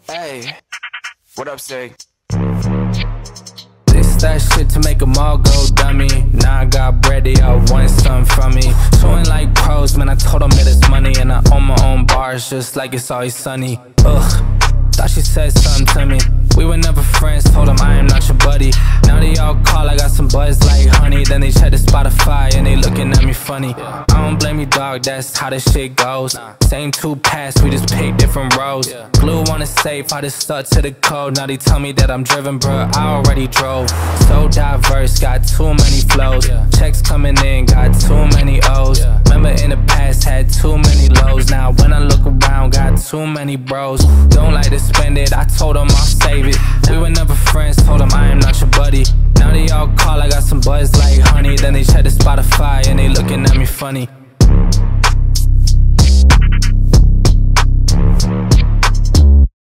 Hey, what up, Sig? This that shit to make them all go dummy. Now I got bread, they all want something from me. Showing like pros, man, I told them that it's money. And I own my own bars, just like it's always sunny. Ugh, thought she said something to me. We were never friends, told them I am not your buddy. Now they all call, I got some buzz like honey. Then they check the Spotify and they looking at me funny. I don't blame you, dog, that's how this shit goes. Same two paths, we just pick different roads. Glue on the safe, I just stuck to the code. Now they tell me that I'm driven, bro, I already drove. So diverse, got too many flows. Checks coming in, got too many O's. Remember in the past, had too many lows. Now when I look around, got too many bros. Don't like to spend it, I told them I'll save it. We were never friends, told them I am not your buddy. Now they all call, I got some buzz like honey. Then they check the Spotify and they looking at me funny.